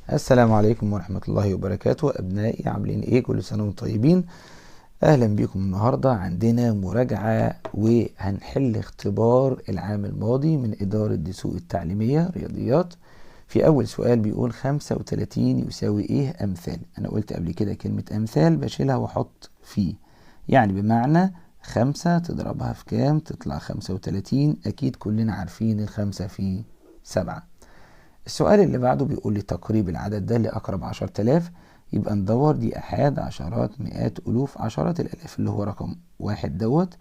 السلام عليكم ورحمة الله وبركاته. أبنائي عاملين إيه؟ كل سنة وانتم طيبين. أهلا بكم. النهاردة عندنا مراجعة وهنحل اختبار العام الماضي من إدارة دسوق التعليمية رياضيات. في أول سؤال بيقول 35 يساوي إيه أمثال. أنا قلت قبل كده كلمة أمثال بشيلها وأحط فيه، يعني بمعنى 5 تضربها في كام تطلع 35. أكيد كلنا عارفين 5 في 7. السؤال اللي بعده بيقول لي تقريب العدد ده لأقرب 10,000. يبقى ندور دي أحاد عشرات مئات ألوف عشرات الآلاف، اللي هو رقم واحد دوت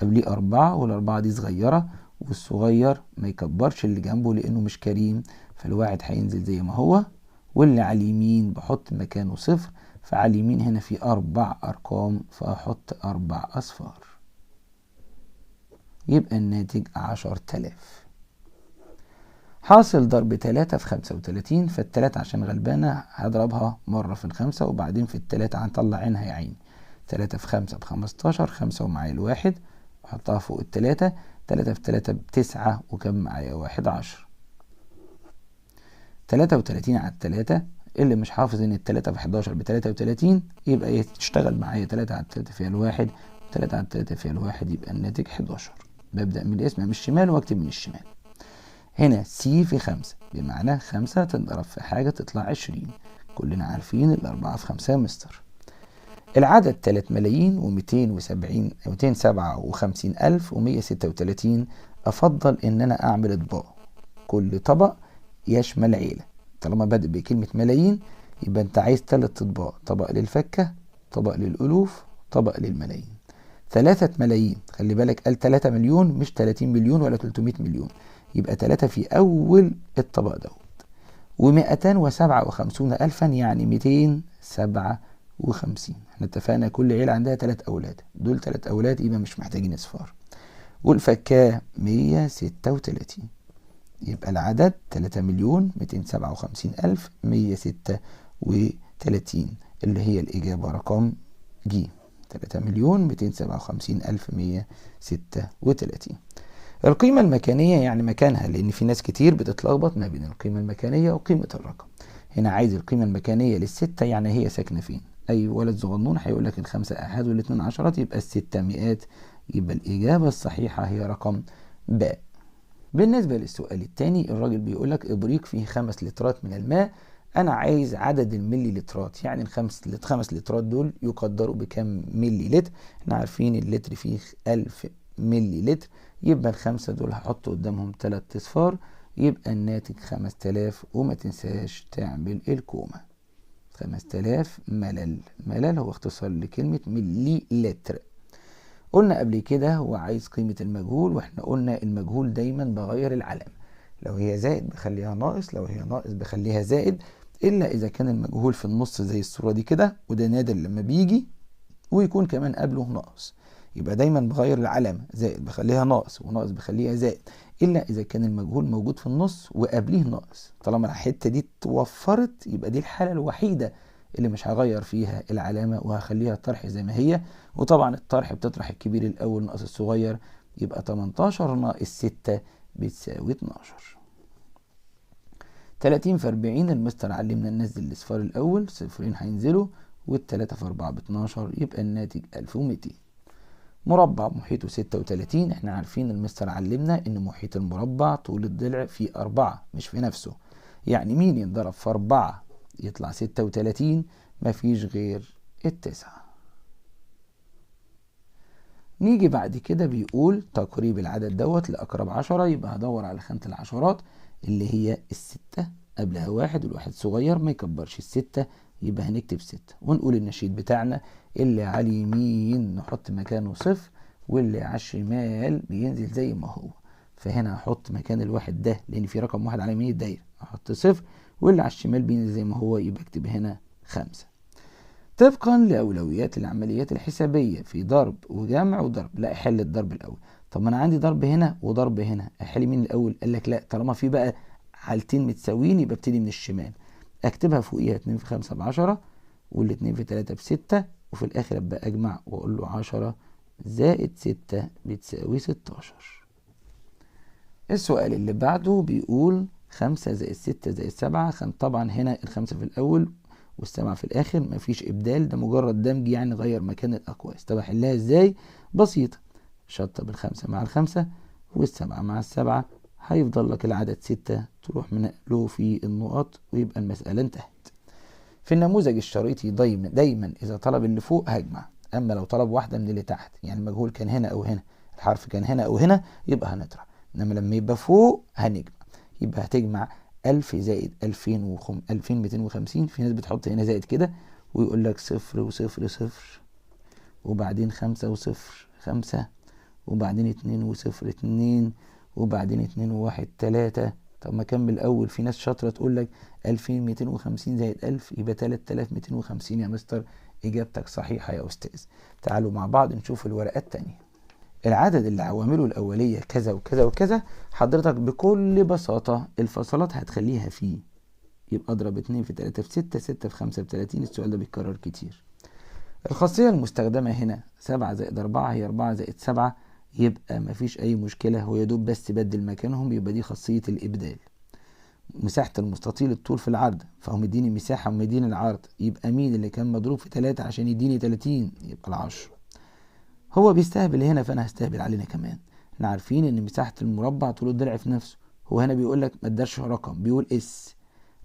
قبليه 4، والأربعة دي صغيرة، والصغير ما يكبرش اللي جنبه لأنه مش كريم، فالواحد هينزل زي ما هو، واللي على اليمين بحط مكانه صفر، فعلى اليمين هنا في 4 أرقام فأحط 4 أصفار، يبقى الناتج 10,000. حاصل ضرب 3 في 35، فالتلاتة عشان غلبانة هضربها مرة في الخمسة وبعدين في التلاتة هنطلع عينها يا عيني. 3 في 5 ب15، 5 ومعايا الواحد أحطها فوق التلاتة. 3 في 3 ب9 وكم معايا واحد 10. 33 على التلاتة، اللي مش حافظ ان التلاتة في 11 ب33 يبقى تشتغل معايا 3 على التلاتة فيها الواحد، و3 على التلاتة فيها الواحد، يبقى الناتج 11. ببدأ من الاسم من الشمال واكتب من الشمال. هنا سي في 5 بمعنى 5 تنضرب في حاجة تطلع 20. كلنا عارفين الأربعة في 5 يا مستر. العدد 3,257,136. أفضل إن أنا أعمل أطباق، كل طبق يشمل عيلة. طالما بادئ بكلمة ملايين يبقى أنت عايز 3 أطباق، طبق للفكة، طبق للألوف، طبق للملايين. 3 ملايين، خلي بالك قال 3 مليون مش 30 مليون ولا 300 مليون، يبقى 3 في أول الطبق دوت. و257,000 يعني 257. احنا اتفقنا كل عيلة عندها 3 أولاد، دول 3 أولاد يبقى مش محتاجين اصفار. والفكاه 136، يبقى العدد 3,257,136 اللي هي الإجابة رقم ج. 3,257,136. القيمة المكانية يعني مكانها، لأن في ناس كتير بتتلخبط ما بين القيمة المكانية وقيمة الرقم. هنا عايز القيمة المكانية للستة، يعني هي ساكنة فين. أي ولد صغنون هيقول لك الخمسة أحاد والاتنين عشرات، يبقى الستة مئات، يبقى الإجابة الصحيحة هي رقم ب. بالنسبة للسؤال التاني الراجل بيقول لك إبريق فيه 5 لترات من الماء. أنا عايز عدد الملي لترات، يعني الخمس لترات دول يقدروا بكم ملي لتر. احنا عارفين اللتر فيه 1000 ملي لتر، يبقى الخمسة دول هحط قدامهم 3 اصفار، يبقى الناتج 5000. وما تنساش تعمل الكومة. 5000 ملل. ملل هو اختصار لكلمة ملي لتر. قلنا قبل كده هو عايز قيمة المجهول، واحنا قلنا المجهول دايما بغير العلامة، لو هي زائد بخليها ناقص، لو هي ناقص بخليها زائد، إلا إذا كان المجهول في النص زي الصورة دي كده، وده نادر لما بيجي ويكون كمان قبله ناقص، يبقى دايما بغير العلامة، زائد بخليها ناقص وناقص بخليها زائد، إلا إذا كان المجهول موجود في النص وقبليه ناقص. طالما الحتة دي اتوفرت يبقى دي الحالة الوحيدة اللي مش هغير فيها العلامة وهخليها الطرح زي ما هي. وطبعا الطرح بتطرح الكبير الأول ناقص الصغير، يبقى 18 ناقص 6 بتساوي 12. 30 في 40 المستر علمنا ننزل الاصفار الأول، صفرين هينزلوا، والتلاتة في 4 ب12، يبقى الناتج 1200. مربع محيطه 36. احنا عارفين المستر علمنا ان محيط المربع طول الضلع في 4 مش في نفسه، يعني مين ينضرب في 4 يطلع 36؟ مفيش غير التسعة. نيجي بعد كده بيقول تقريب العدد دوت لأقرب 10. يبقى هدور على خانة العشرات اللي هي الستة، قبلها واحد، والواحد صغير ما يكبرش الستة، يبقى هنكتب 6 ونقول النشيد بتاعنا. اللي على اليمين نحط مكانه صفر، واللي على الشمال بينزل زي ما هو. فهنا هحط مكان الواحد ده لأن في رقم واحد على يمين الدايرة هحط صفر، واللي على الشمال بينزل زي ما هو، يبقى اكتب هنا 5. طبقا لأولويات العمليات الحسابية في ضرب وجمع وضرب. لا، احل الضرب الأول. طب ما أنا عندي ضرب هنا وضرب هنا، احل مين الأول؟ قال لك لا، طالما في بقى حالتين متساويين يبقى ابتدي من الشمال. اكتبها فوقيها 2 في 5 ب10، والاتنين في 3 ب6، وفي الآخر أبقى أجمع وأقول له 10 زائد 6 بتساوي 16. السؤال اللي بعده بيقول 5 زائد 6 زائد 7. طبعا هنا الخمسة في الأول والسبعة في الآخر، مفيش إبدال، ده مجرد دمج يعني غير مكان الأقواس. طب أحلها إزاي؟ بسيطة، شطب الخمسة مع الخمسة والسبعة مع السبعة، هيفضل لك العدد 6 تروح منقله في النقط ويبقى المسألة انتهت. في النموذج الشريطي دايما إذا طلب اللي فوق هجمع، أما لو طلب واحدة من اللي تحت، يعني المجهول كان هنا أو هنا، الحرف كان هنا أو هنا، يبقى هنطرح. إنما لما يبقى فوق هنجمع، يبقى هتجمع 1000 زائد 2250. في ناس بتحط هنا زائد كده ويقول لك 0 وصفر صفر، وبعدين 5 وصفر 5، وبعدين 2 وصفر 2، وبعدين 2 وواحد 3. طب ما كمل الأول. في ناس شاطرة تقول لك 2250 زائد 1000 يبقى 3250. يا مستر إجابتك صحيحة يا أستاذ. تعالوا مع بعض نشوف الورقة التانية. العدد اللي عوامله الأولية كذا وكذا وكذا، حضرتك بكل بساطة الفصلات هتخليها فيه، يبقى اضرب 2 في 3 في 6، 6 في 5 ب30. السؤال ده بيتكرر كتير. الخاصية المستخدمة هنا 7 زائد 4 هي 4 زائد 7، يبقى مفيش أي مشكلة، هو يدوب بس بدل مكانهم، يبقى دي خاصية الإبدال. مساحة المستطيل الطول في العرض، فهو مديني مساحة ومديني العرض، يبقى مين اللي كان مضروب في 3 عشان يديني 30؟ يبقى 10. هو بيستهبل هنا فأنا هستهبل علينا كمان. احنا عارفين إن مساحة المربع طول الضلع في نفسه، هو هنا بيقول لك ما ادارش رقم، بيقول اس.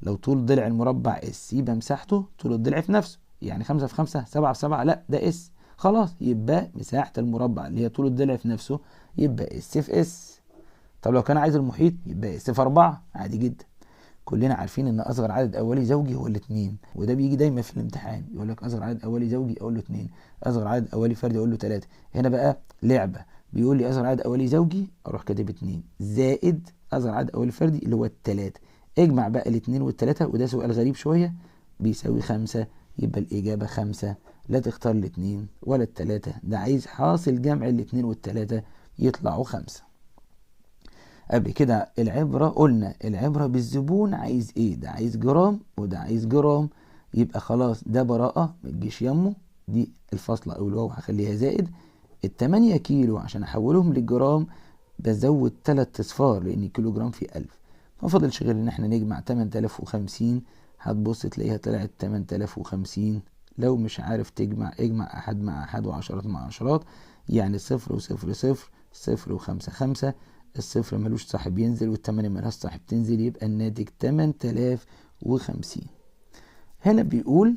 لو طول ضلع المربع اس يبقى مساحته طول الضلع في نفسه، يعني 5 في 5 7 في 7، لا ده اس. خلاص يبقى مساحة المربع اللي هي طول الضلع في نفسه يبقى اس في اس. طب لو كان عايز المحيط يبقى اس في 4 عادي جدا. كلنا عارفين ان اصغر عدد اولي زوجي هو الاثنين، وده بيجي دايما في الامتحان، يقول لك اصغر عدد اولي زوجي اقول له 2، اصغر عدد اولي فردي اقول له 3. هنا بقى لعبه، بيقول لي اصغر عدد اولي زوجي اروح كاتب 2 زائد اصغر عدد اولي فردي اللي هو 3. اجمع بقى الاثنين والثلاثه، وده سؤال غريب شويه، بيساوي 5. يبقى الاجابه 5. لا تختار الاثنين ولا الثلاثه، ده عايز حاصل جمع الاثنين والثلاثه يطلعوا 5. قبل كده العبرة قلنا العبرة بالزبون عايز ايه، ده عايز جرام وده عايز جرام، يبقى خلاص ده براءة ما تجيش يمه، دي الفاصلة او الواو هخليها زائد. ال8 كيلو عشان احولهم للجرام بزود 3 اصفار لان كيلو جرام فيه 1000، ما فضلش غير ان احنا نجمع 8050. هتبص تلاقيها طلعت 8050. لو مش عارف تجمع اجمع احد مع احد وعشرات مع عشرات، يعني 0 وصفر صفر، 0 وخمسة 5، الصفر ملوش صاحب ينزل والتمانية ملهاش صاحب تنزل، يبقى الناتج 8050. هنا بيقول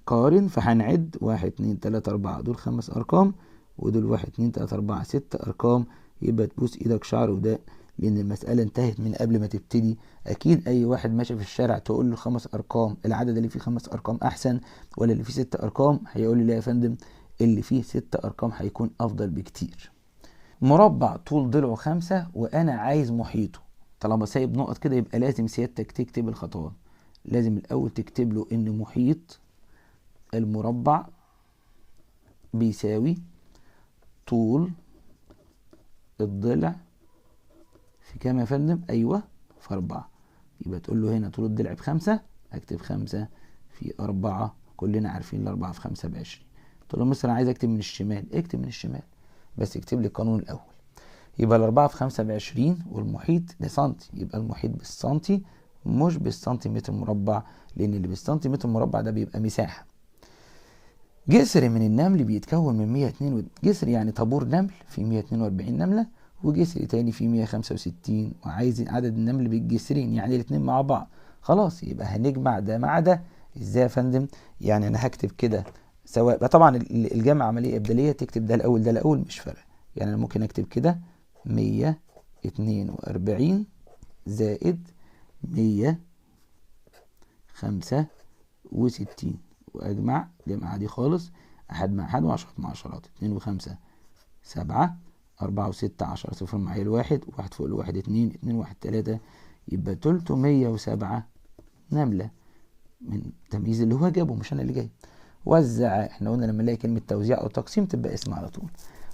قارن، فهنعد 1 2 3 4 دول 5 أرقام، ودول 1 2 3 4 6 أرقام، يبقى تبوس إيدك شعر وداء لأن المسألة انتهت من قبل ما تبتدي. أكيد أي واحد ماشي في الشارع تقول له 5 أرقام، العدد اللي فيه 5 أرقام أحسن ولا اللي فيه 6 أرقام؟ هيقول لي لا يا فندم، اللي فيه 6 أرقام هيكون أفضل بكتير. مربع طول ضلعه 5 وأنا عايز محيطه، طالما سايب نقط كده يبقى لازم سيادتك تكتب الخطوات. لازم الأول تكتب له إن محيط المربع بيساوي طول الضلع في كام يا فندم؟ أيوة في 4. يبقى تقول له هنا طول الضلع ب5، أكتب 5 في 4، كلنا عارفين ال4 في 5 ب20. تقول له مثلا عايز أكتب من الشمال، اكتب من الشمال بس اكتب لي القانون الأول. يبقى ال4 في 5 ب20 والمحيط ده سنتي، يبقى المحيط بالسنتي مش بالسنتيمتر مربع، لأن اللي بالسنتيمتر مربع ده بيبقى مساحة. جسر من النمل بيتكون من 102 جسر، يعني طابور نمل في 142 نملة، وجسر تاني في 165، وعايز عدد النمل بالجسرين يعني الاتنين مع بعض. خلاص يبقى هنجمع ده مع ده. ازاي يا فندم؟ يعني انا هكتب كده سواء طبعا الجمع عملية إبدالية، تكتب ده الأول ده الأول مش فارق، يعني انا ممكن اكتب كده 142 زائد 165 واجمع جمع عادي خالص، احد مع احد وعشرات مع عشرات، 2 و5 7، 4 و6 10، صفر معايا الواحد، واحد فوق الواحد 2، 2 1 3، يبقى 307 نملة من تمييز اللي هو جابه مش انا اللي جاي. وزع، احنا قلنا لما نلاقي كلمة توزيع او تقسيم تبقى اسم على طول.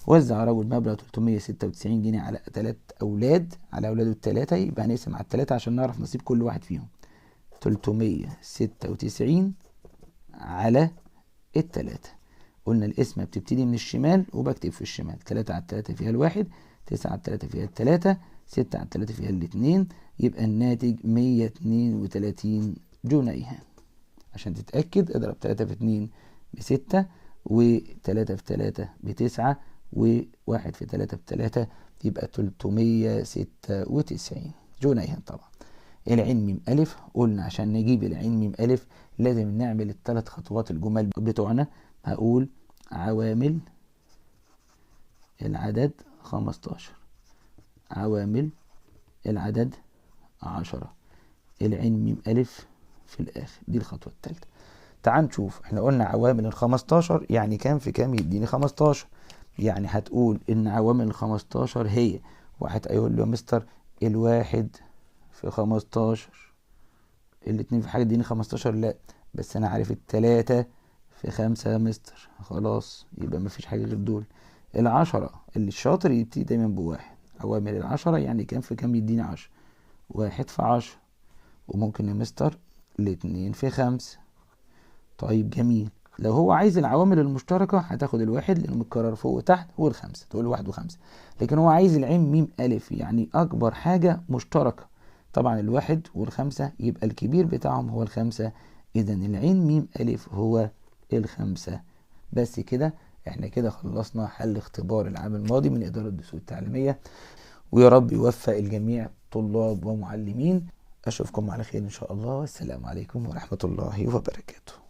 وزع رجل مبلغ 396 جنيه على 3 أولاد، على أولاده الثلاثة، يبقى هنقسم على الثلاثة عشان نعرف نصيب كل واحد فيهم. 396 على الثلاثة. قلنا القسمة بتبتدي من الشمال وبكتب في الشمال، 3 على 3 فيها الواحد، 9 على 3 فيها الثلاثة، 6 على 3 فيها الاتنين، يبقى الناتج 132 جنيها. عشان تتأكد اضرب 3 في 2 ب6، و3 في 3 ب9، و1 في 3 ب3، يبقى 396 جنيها. طبعا العين ميم ألف قلنا عشان نجيب العين ميم ألف لازم نعمل الثلاث خطوات الجمال بتوعنا. هقول عوامل العدد 15، عوامل العدد 10، العين ميم ألف في الآخر. دي الخطوة الثالثة. تعال نشوف، احنا قلنا عوامل ال15 يعني كام في كام يديني 15، يعني هتقول ان عوامل ال15 هي واحد. هيقول له يا مستر الواحد في 15، الاتنين في حاجة يديني 15، لا بس انا عارف التلاتة في 5 يا مستر، خلاص يبقى مفيش حاجة غير دول. العشرة اللي الشاطر يبتدي دايما بواحد، عوامل ال10 يعني كام في كام يديني 10، واحد في 10. وممكن يا مستر الاتنين في 5. طيب جميل. لو هو عايز العوامل المشتركة هتاخد الواحد لأنه متكرر فوق وتحت، والخمسة تقول واحد وخمسة. لكن هو عايز العين ميم ألف يعني أكبر حاجة مشتركة، طبعا الواحد والخمسة يبقى الكبير بتاعهم هو الخمسة، إذا العين ميم ألف هو الخمسة. بس كده احنا كده خلصنا حل اختبار العام الماضي من إدارة الدروس التعليمية، ويا رب يوفق الجميع طلاب ومعلمين. أشوفكم على خير إن شاء الله، والسلام عليكم ورحمة الله وبركاته.